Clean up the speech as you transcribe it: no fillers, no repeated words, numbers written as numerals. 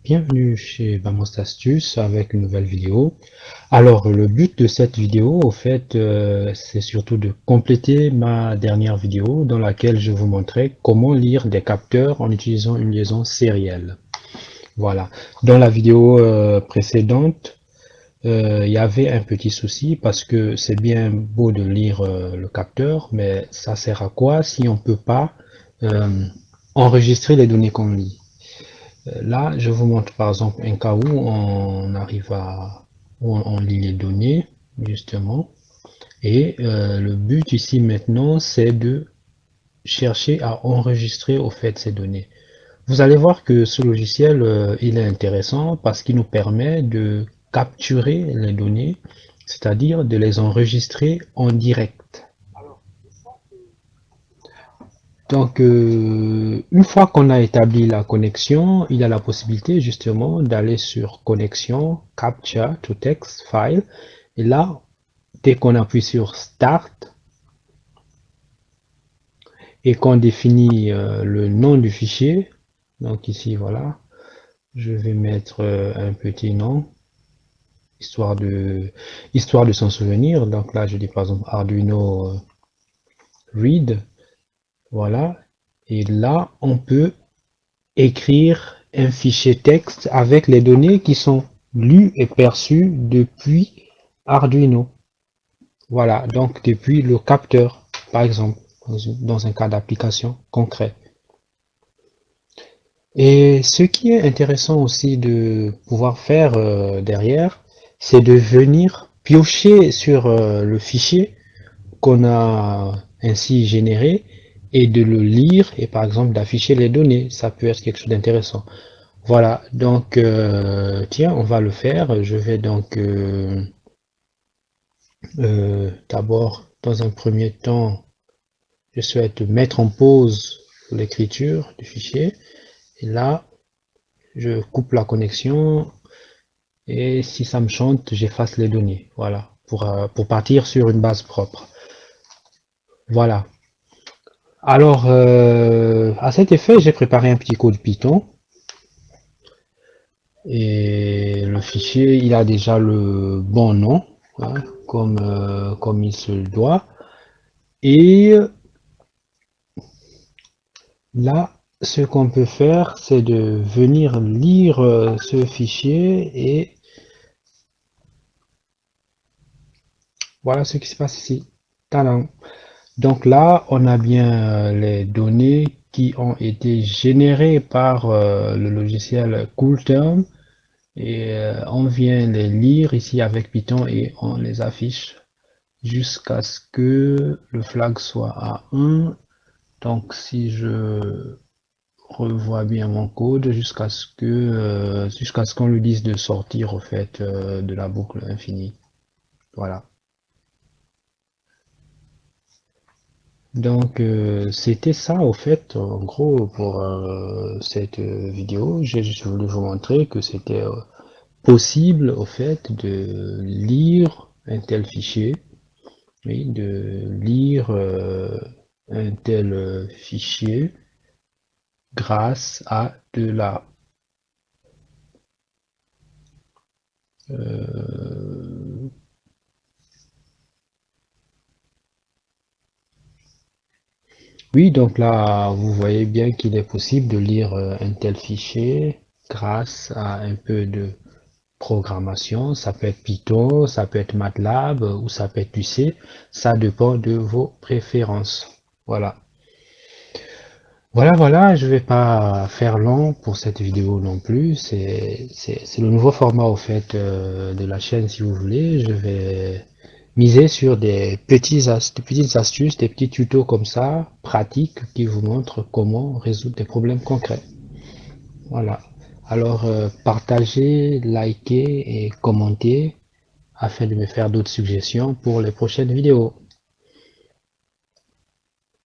bienvenue chez Vamos Astuces avec une nouvelle vidéo. Alors, le but de cette vidéo, au fait, c'est surtout de compléter ma dernière vidéo dans laquelle je vous montrais comment lire des capteurs en utilisant une liaison sérielle. Voilà. Dans la vidéo précédente, il y avait un petit souci parce que c'est bien beau de lire le capteur, mais ça sert à quoi si on peut pas euh, enregistrer les données qu'on lit? Là, je vous montre par exemple un cas où on arrive à où on lit les données justement, et le but ici maintenant c'est de chercher à enregistrer au fait ces données. Vous allez voir que ce logiciel il est intéressant parce qu'il nous permet de capturer les données, c'est-à-dire de les enregistrer en direct. Donc, une fois qu'on a établi la connexion, il y a la possibilité justement d'aller sur connexion, capture to text file. Et là, dès qu'on appuie sur Start et qu'on définit le nom du fichier, donc ici, voilà, je vais mettre un petit nom, histoire de s'en souvenir. Donc là, je dis par exemple Arduino read, voilà. Et là, on peut écrire un fichier texte avec les données qui sont lues et perçues depuis Arduino. Voilà, donc depuis le capteur, par exemple, dans un cas d'application concret. Et ce qui est intéressant aussi de pouvoir faire derrière, c'est de venir piocher sur le fichier qu'on a ainsi généré et de le lire et par exemple d'afficher les données. Ça peut être quelque chose d'intéressant. Voilà, donc tiens, on va le faire. Je vais donc d'abord, dans un premier temps, je souhaite mettre en pause l'écriture du fichier. Et là, je coupe la connexion et si ça me chante, j'efface les données. Voilà, pour partir sur une base propre. Voilà. Alors, à cet effet, j'ai préparé un petit code Python. Et le fichier, il a déjà le bon nom, hein, comme il se doit. Et là, ce qu'on peut faire, c'est de venir lire ce fichier et voilà ce qui se passe ici. Tadam. Donc là, on a bien les données qui ont été générées par le logiciel CoolTerm et on vient les lire ici avec Python et on les affiche jusqu'à ce que le flag soit à 1. Donc si je revois bien mon code jusqu'à ce qu'on lui dise de sortir au fait de la boucle infinie. Voilà. Donc c'était ça au fait en gros pour cette vidéo. J'ai juste voulu vous montrer que c'était possible au fait de lire un tel fichier. Oui, de lire un tel fichier grâce à de la euh, oui, donc là vous voyez bien qu'il est possible de lire un tel fichier grâce à un peu de programmation. Ça peut être Python, ça peut être MATLAB ou ça peut être du C, ça dépend de vos préférences. Voilà. Voilà, je vais pas faire long pour cette vidéo non plus. C'est le nouveau format au fait de la chaîne si vous voulez. Je vais miser sur des petites astuces, des petits tutos comme ça, pratiques, qui vous montrent comment résoudre des problèmes concrets. Voilà. Alors partagez, likez et commentez afin de me faire d'autres suggestions pour les prochaines vidéos.